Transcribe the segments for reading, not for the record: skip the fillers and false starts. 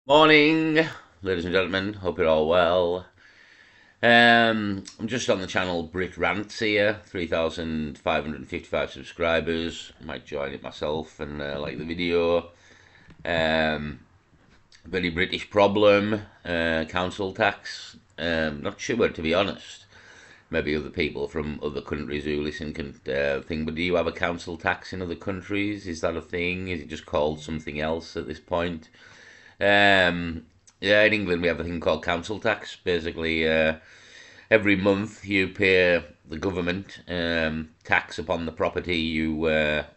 Morning, ladies and gentlemen. Hope you're all well. I'm just on the channel Brit Rants here, 3,555 subscribers. I might join it myself and like the video. Um, Very British problem, council tax. Not sure, to be honest. Maybe other people from other countries who listen can think, but do you have a council tax in other countries? Is that a thing? Is it just called something else at this point? Um, yeah, in England we have a thing called council tax. Basically, every month you pay the government tax upon the property you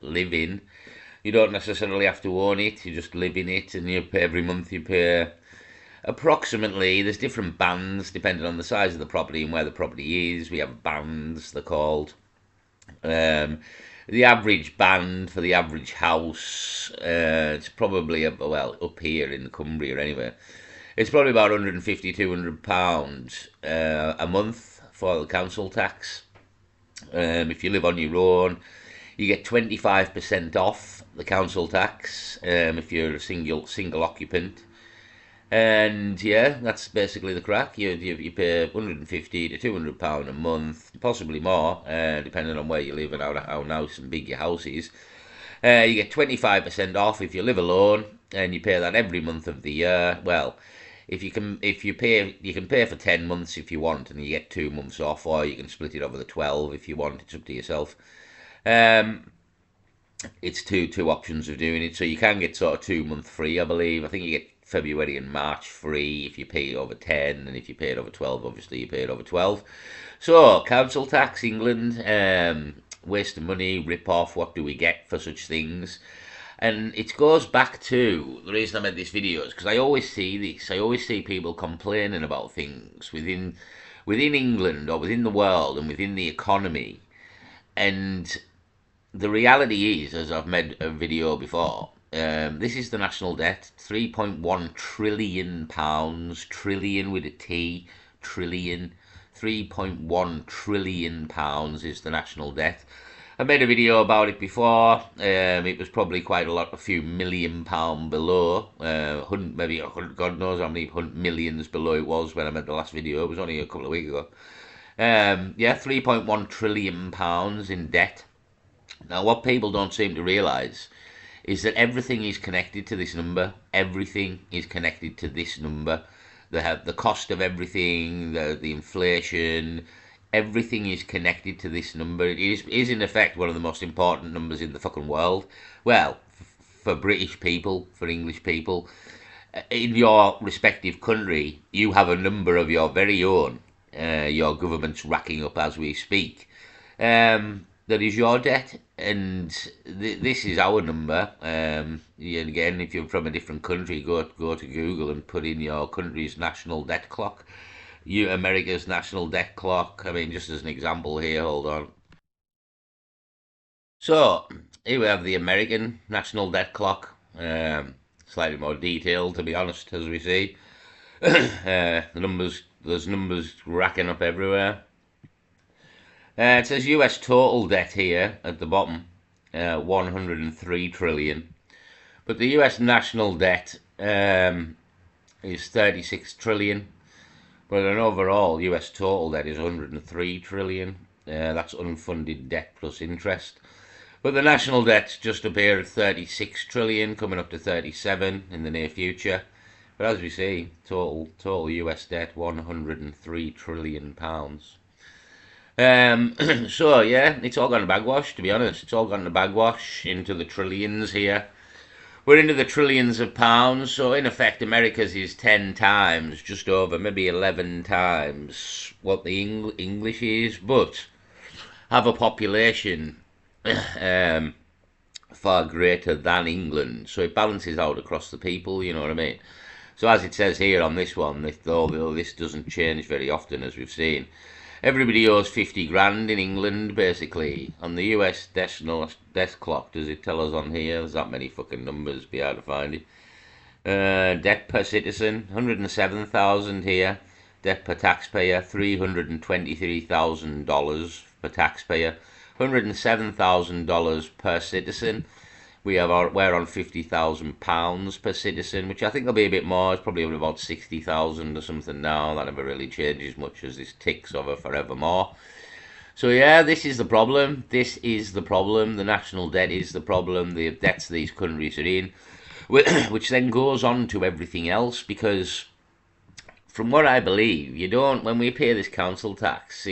live in. You don't necessarily have to own it; you just live in it, and you pay every month. You pay approximately. There's different bands depending on the size of the property and where the property is. We have bands, they're called. Um, the average band for the average house, it's probably well up here in Cumbria anyway. It's probably about 150 £200 a month for the council tax. If you live on your own, you get 25% off the council tax if you're a single occupant. And yeah, that's basically the crack. You pay 150 to £200 a month, possibly more, depending on where you live and how nice and big your house is. You get 25% off if you live alone, and you pay that every month of the year. Well, if you pay, you can pay for 10 months if you want, and you get 2 months off, or you can split it over the 12 if you want. It's up to yourself. Um, it's two options of doing it. So you can get sort of 2 month free, I believe. I think you get February and March free if you pay it over 10, and if you pay it over 12, obviously you pay it over 12. So council tax, England, waste of money, rip off. What do we get for such things? And it goes back to the reason I made this video is because I always see this. I always see people complaining about things within England or within the world and within the economy. And the reality is, as I've made a video before, this is the national debt, £3.1 trillion, trillion with a T, trillion, £3.1 trillion is the national debt. I made a video about it before. It was probably quite a few £1 million below. Maybe God knows how many millions below it was when I made the last video. It was only a couple of weeks ago. Yeah, £3.1 trillion in debt. Now, what people don't seem to realise is that everything is connected to this number. Everything is connected to this number. They have the cost of everything, the inflation. Everything is connected to this number. It is in effect one of the most important numbers in the fucking world. Well, for British people, for English people, in your respective country, you have a number of your very own. Your government's racking up as we speak. That is your debt, and this is our number. Again, if you're from a different country, go to Google and put in your country's national debt clock. America's national debt clock. I mean, just as an example here, hold on. So here we have the American national debt clock. Slightly more detailed, to be honest, as we see. There's numbers racking up everywhere. It says US total debt here at the bottom, 103 trillion. But the US national debt is 36 trillion. But an overall US total debt is 103 trillion. That's unfunded debt plus interest. But the national debt's just up here at 36 trillion, coming up to 37 in the near future. But as we see, total US debt, 103 trillion pounds. So yeah, it's all gone to bagwash, to be honest. It's all gone to bagwash into the trillions here. We're into the trillions of pounds, so in effect America's is 10 times, just over, maybe 11 times what the English is, but have a population far greater than England, so it balances out across the people, you know what I mean? So as it says here on this one, although this doesn't change very often as we've seen, everybody owes 50 grand in England, basically. On the US desk clock, does it tell us on here? There's that many fucking numbers, be hard to find it. Debt per citizen, 107,000 here. Debt per taxpayer, $323,000 per taxpayer. $107,000 per citizen. We're on £50,000 per citizen, which I think will be a bit more. It's probably about 60,000 or something now. That never really changes much as this ticks over forevermore. So yeah, this is the problem. This is the problem. The national debt is the problem. The debts these countries are in, which then goes on to everything else. Because from what I believe, you don't. When we pay this council tax,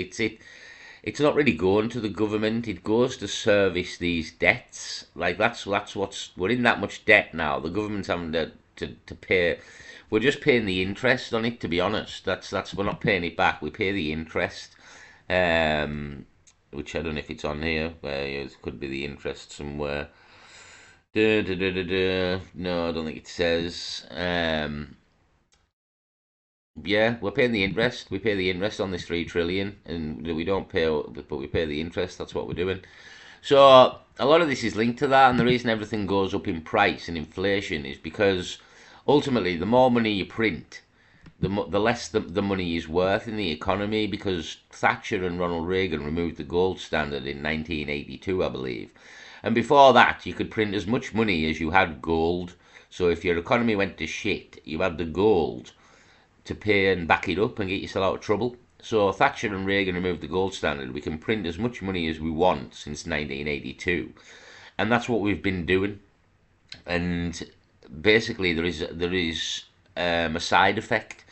it's not really going to the government. It goes to service these debts. Like that's what's we're in that much debt now. The government's having to pay. We're just paying the interest on it. To be honest, that's we're not paying it back. We pay the interest, which I don't know if it's on here. It could be the interest somewhere. No, I don't think it says. Yeah, we're paying the interest. We pay the interest on this 3 trillion, and we don't pay, but we pay the interest. That's what we're doing. So a lot of this is linked to that, and the reason everything goes up in price and inflation is because ultimately, the more money you print, the less the money is worth in the economy. Because Thatcher and Ronald Reagan removed the gold standard in 1982, I believe, and before that, you could print as much money as you had gold. So if your economy went to shit, you had the gold to pay and back it up and get yourself out of trouble. So Thatcher and Reagan removed the gold standard. We can print as much money as we want since 1982, and that's what we've been doing. And basically, there is a side effect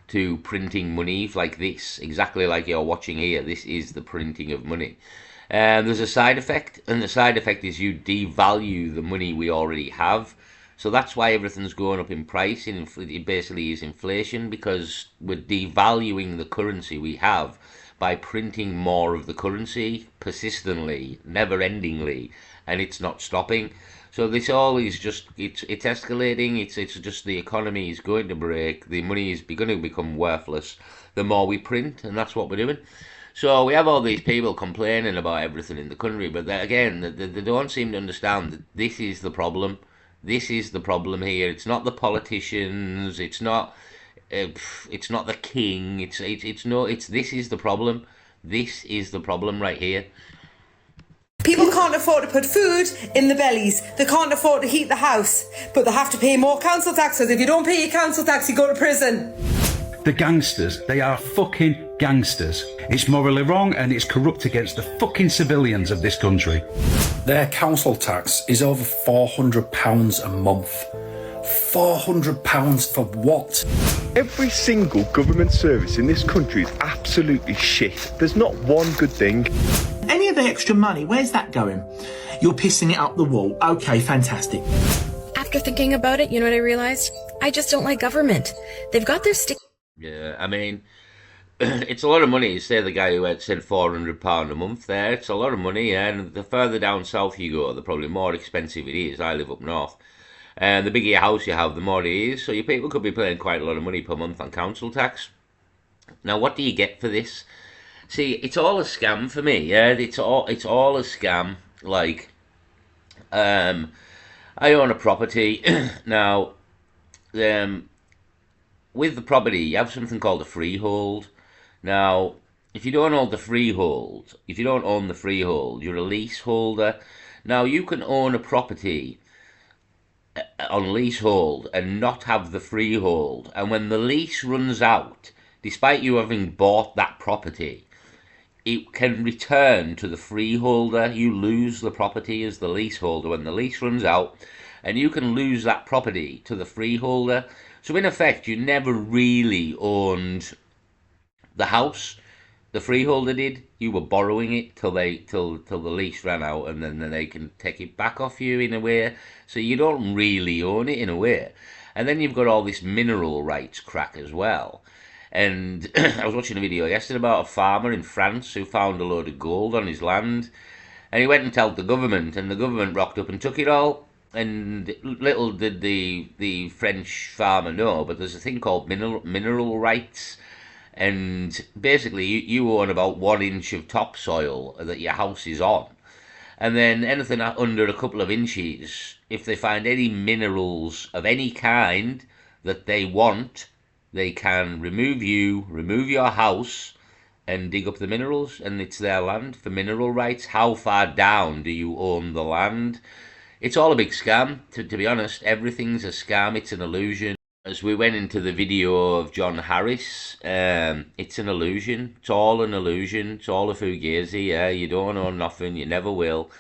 to printing money like this, exactly like you're watching here. This is the printing of money. There's a side effect, and the side effect is you devalue the money we already have. So that's why everything's going up in price. It basically is inflation, because we're devaluing the currency we have by printing more of the currency persistently, never-endingly, and it's not stopping. So this all is just, it's escalating. It's just the economy is going to break. The money is going to become worthless the more we print, and that's what we're doing. So we have all these people complaining about everything in the country, but again, they don't seem to understand that this is the problem. This is the problem here. It's not the politicians. It's not the king. This is the problem. This is the problem right here. People can't afford to put food in the bellies. They can't afford to heat the house, but they have to pay more council taxes. If you don't pay your council tax, you go to prison. The gangsters, they are fucking gangsters. It's morally wrong and it's corrupt against the fucking civilians of this country. Their council tax is over £400 a month. £400 for what? Every single government service in this country is absolutely shit. There's not one good thing. Any of the extra money, where's that going? You're pissing it up the wall. Okay, fantastic. After thinking about it, you know what I realized? I just don't like government. They've got their stick. Yeah, I mean, it's a lot of money. Say the guy who had said £400 a month there. It's a lot of money, and the further down south you go, the probably more expensive it is. I live up north. And the bigger your house you have, the more it is. So your people could be paying quite a lot of money per month on council tax. Now, what do you get for this? See, it's all a scam for me. Yeah, it's all a scam. Like, I own a property now. With the property, you have something called a freehold. Now, if you don't own the freehold, you're a leaseholder. Now, you can own a property on leasehold and not have the freehold. And when the lease runs out, despite you having bought that property, it can return to the freeholder. You lose the property as the leaseholder when the lease runs out, and you can lose that property to the freeholder. So in effect, you never really owned the house. The freeholder did. You were borrowing it till the lease ran out, and then they can take it back off you in a way. So you don't really own it in a way. And then you've got all this mineral rights crack as well. And I was watching a video yesterday about a farmer in France who found a load of gold on his land, and he went and told the government, and the government rocked up and took it all. And little did the French farmer know, but there's a thing called mineral rights, and basically you own about 1 inch of topsoil that your house is on, and then anything under a couple of inches, if they find any minerals of any kind that they want, they can remove your house and dig up the minerals, and it's their land for mineral rights. How far down do you own the land? it's all a big scam, to be honest. Everything's a scam, it's an illusion. As we went into the video of John Harris, it's an illusion. It's all an illusion. It's all a fugazi. Yeah, you don't know nothing. You never will.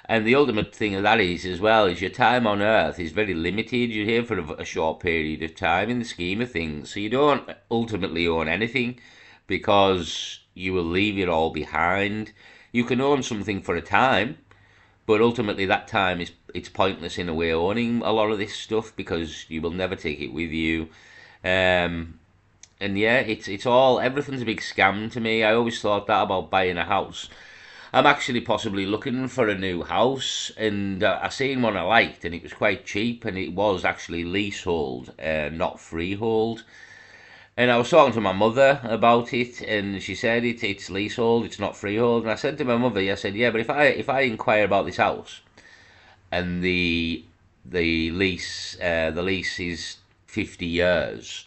And the ultimate thing of that is, as well, is your time on Earth is very limited. You're here for a short period of time in the scheme of things. So you don't ultimately own anything because you will leave it all behind. You can own something for a time, but ultimately that time it's pointless in a way owning a lot of this stuff because you will never take it with you. And yeah, it's all, everything's a big scam to me. I always thought that about buying a house. I'm actually possibly looking for a new house, and I seen one I liked, and it was quite cheap, and it was actually leasehold, not freehold. And I was talking to my mother about it, and she said it's leasehold, it's not freehold. And I said to my mother, I said, yeah, but if I inquire about this house, and the lease is 50 years,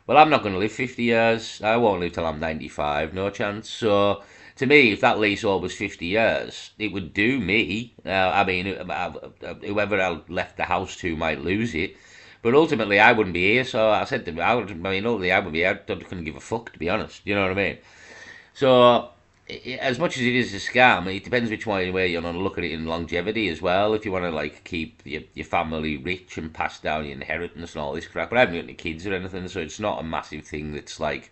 well, I'm not going to live 50 years. I won't live till I'm 95, no chance. So to me, if that leasehold was 50 years, it would do me. I mean, whoever I left the house to might lose it. But ultimately, I wouldn't be here. So I said to him, ultimately, I would be here. I couldn't give a fuck, to be honest. You know what I mean? So, as much as it is a scam, it depends which way you want to look at it in longevity as well. If you want to, like, keep your family rich and pass down your inheritance and all this crap. But I haven't got any kids or anything, so it's not a massive thing that's, like,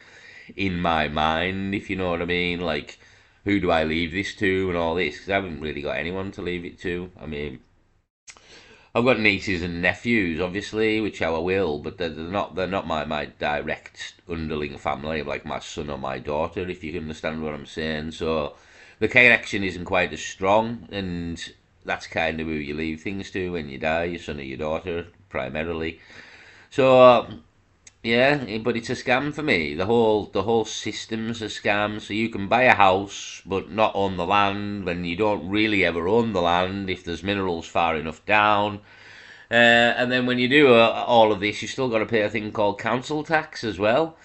in my mind, if you know what I mean. Like, who do I leave this to and all this? Because I haven't really got anyone to leave it to. I mean, I've got nieces and nephews, obviously, which I will, but they're not my direct underling family, like my son or my daughter, if you can understand what I'm saying. So the connection isn't quite as strong, and that's kind of who you leave things to when you die, your son or your daughter, primarily. So yeah, but it's a scam for me. The whole system's a scam. So you can buy a house but not own the land when you don't really ever own the land if there's minerals far enough down. And then when you do all of this, you still got to pay a thing called council tax as well.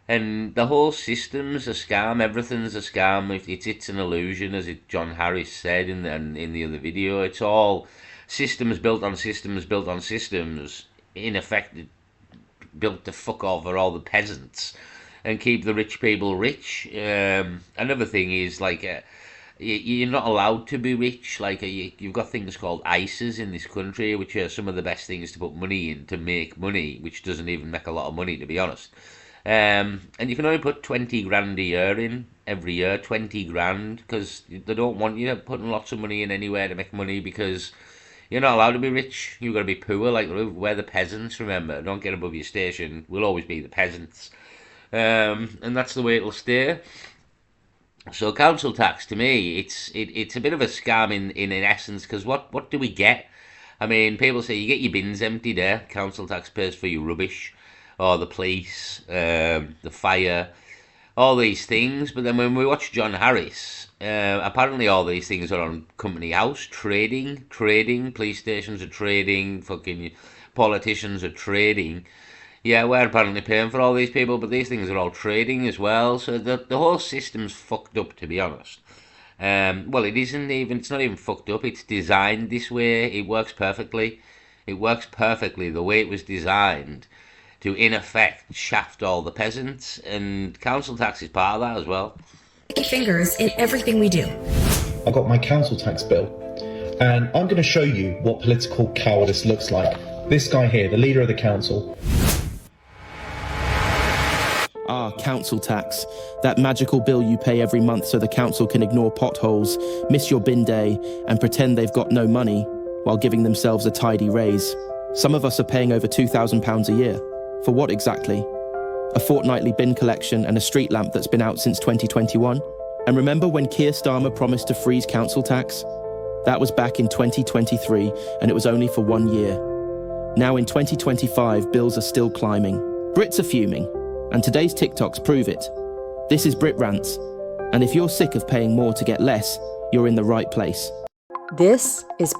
And the whole system's a scam. Everything's a scam. It's an illusion, as John Harris said in the other video. It's all systems built on systems built on systems. In effect, built to fuck over all the peasants and keep the rich people rich. Another thing is, like, you're not allowed to be rich. Like, you've got things called ISAs in this country, which are some of the best things to put money in to make money, which doesn't even make a lot of money, to be honest. And you can only put 20 grand a year in every year, 20 grand, because they don't want you putting lots of money in anywhere to make money, because you're not allowed to be rich. You've got to be poor. Like, we're the peasants, remember. Don't get above your station. We'll always be the peasants. And that's the way it'll stay. So council tax, to me, it's a bit of a scam in essence, because what do we get? I mean, people say you get your bins emptied there. Council tax pays for your rubbish, or the police, the fire, all these things. But then when we watch John Harris, apparently all these things are on company house, trading, police stations are trading, fucking politicians are trading. Yeah, we're apparently paying for all these people, but these things are all trading as well. So the whole system's fucked up, to be honest. Well, it's not even fucked up, it's designed this way. It works perfectly. It works perfectly the way it was designed to, in effect, shaft all the peasants, and council tax is part of that as well. Fingers in everything we do. I got my council tax bill, and I'm going to show you what political cowardice looks like. This guy here, the leader of the council. Council tax. That magical bill you pay every month so the council can ignore potholes, miss your bin day, and pretend they've got no money while giving themselves a tidy raise. Some of us are paying over £2,000 a year. For what exactly? A fortnightly bin collection and a street lamp that's been out since 2021? And remember when Keir Starmer promised to freeze council tax? That was back in 2023, and it was only for 1 year. Now in 2025, bills are still climbing. Brits are fuming, and today's TikToks prove it. This is Brit Rants, and if you're sick of paying more to get less, you're in the right place. This is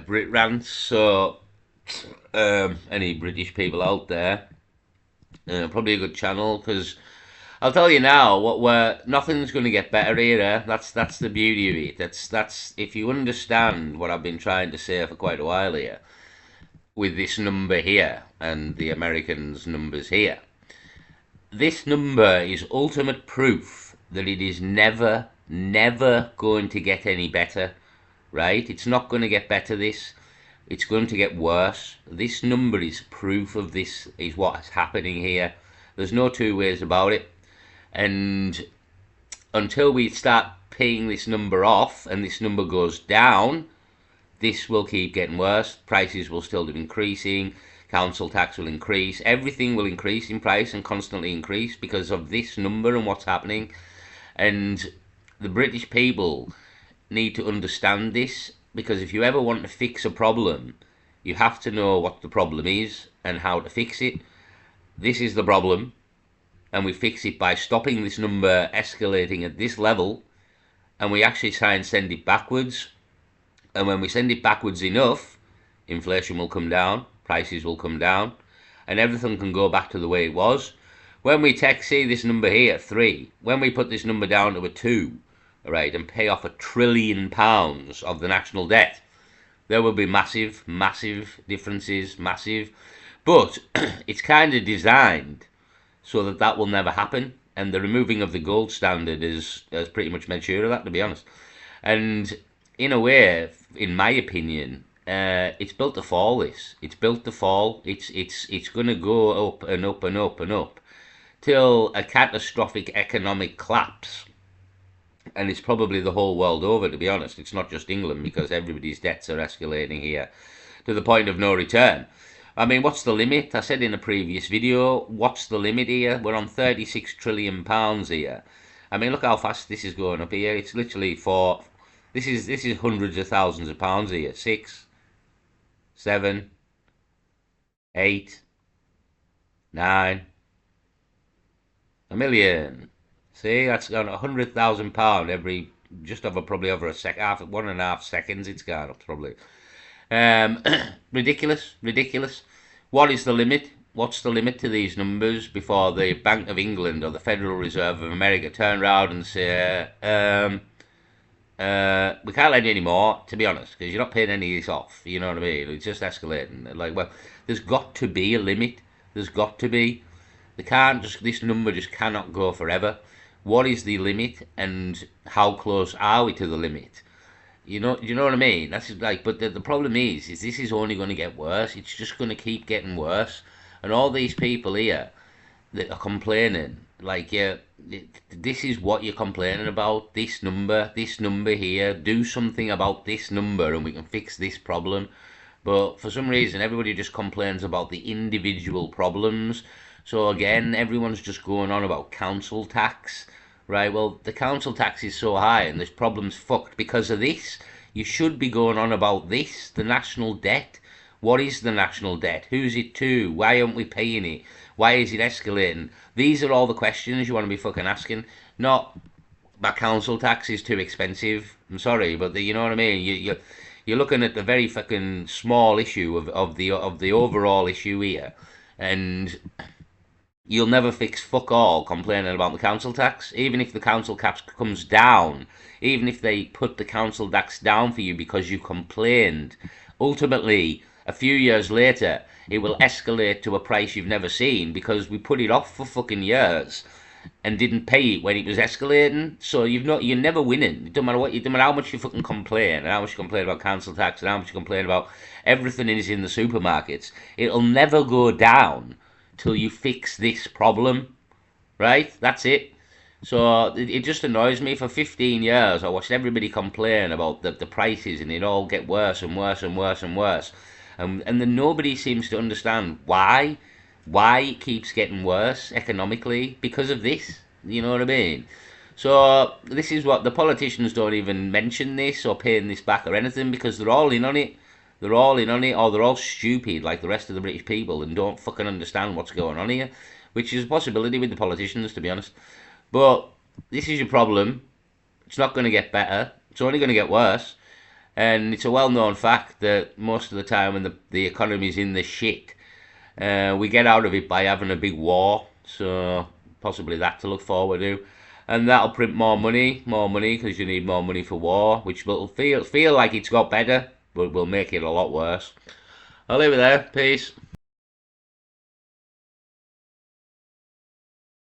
Brit Rants. So any British people out there, probably a good channel, because I'll tell you now, nothing's going to get better here. That's the beauty of it. That's if you understand what I've been trying to say for quite a while here, with this number here and the Americans' numbers here. This number is ultimate proof that it is never going to get any better, right? It's not going to get better, it's going to get worse. This number is proof of this, is what's happening here. There's no two ways about it. And until we start paying this number off and this number goes down, this will keep getting worse. Prices will still be increasing. Council tax will increase. Everything will increase in price and constantly increase because of this number and what's happening. And the British people need to understand this, because if you ever want to fix a problem, you have to know what the problem is and how to fix it. This is the problem, and we fix it by stopping this number escalating at this level, and we actually try and send it backwards. And when we send it backwards enough, inflation will come down, prices will come down, and everything can go back to the way it was. When we see this number here, 3, when we put this number down to a 2, right, and pay off £1 trillion of the national debt, there will be massive differences, massive. But it's kind of designed so that will never happen, and the removing of the gold standard has pretty much made sure of that, to be honest. And in a way, in my opinion, it's built to fall. It's built to fall. It's going to go up and up and up and up till a catastrophic economic collapse. And it's probably the whole world over, to be honest. It's not just England, because everybody's debts are escalating here to the point of no return. I mean, what's the limit? I said in a previous video, what's the limit here? We're on £36 trillion here. I mean, look how fast this is going up here. It's literally this is hundreds of thousands of pounds here. 6, 7, 8, 9, a million. See, that's gone £100,000 every, probably over a sec, 1.5 seconds. It's gone up probably. Ridiculous. What is the limit? What's the limit to these numbers before the Bank of England or the Federal Reserve of America turn around and say, we can't lend you anymore, to be honest, because you're not paying any of this off. You know what I mean? It's just escalating. Like, well, there's got to be a limit. There's got to be. This number just cannot go forever. What is the limit, and how close are we to the limit? You know what I mean? That's like, but the problem is this is only going to get worse. It's just going to keep getting worse. And all these people here that are complaining, like, yeah, this is what you're complaining about. This number here. Do something about this number, and we can fix this problem. But for some reason, everybody just complains about the individual problems. So again, everyone's just going on about council tax. Right, well, the council tax is so high and this problem's fucked because of this. You should be going on about this, the national debt. What is the national debt? Who's it to? Why aren't we paying it? Why is it escalating? These are all the questions you want to be fucking asking. Not, my council tax is too expensive. I'm sorry, but you know what I mean? You're looking at the very fucking small issue of the overall issue here. And you'll never fix fuck all complaining about the council tax. Even if the council tax comes down, even if they put the council tax down for you because you complained, ultimately, a few years later, it will escalate to a price you've never seen because we put it off for fucking years and didn't pay it when it was escalating. So you're never winning. It doesn't matter how much you fucking complain, and how much you complain about council tax, and how much you complain about everything is in the supermarkets. It'll never go down till you fix this problem, right? That's it. So it just annoys me. For 15 years, I watched everybody complain about the prices, and it all get worse and worse and worse and worse. And then nobody seems to understand why it keeps getting worse economically because of this. You know what I mean? So this is what the politicians don't even mention this or paying this back or anything, because they're all in on it. They're all in on it, or they're all stupid like the rest of the British people and don't fucking understand what's going on here, which is a possibility with the politicians, to be honest. But this is your problem. It's not going to get better. It's only going to get worse. And it's a well-known fact that most of the time when the economy's in the shit, we get out of it by having a big war. So possibly that to look forward to. And that'll print more money, because you need more money for war, which will feel like it's got better, but will make it a lot worse. I'll leave it there. Peace.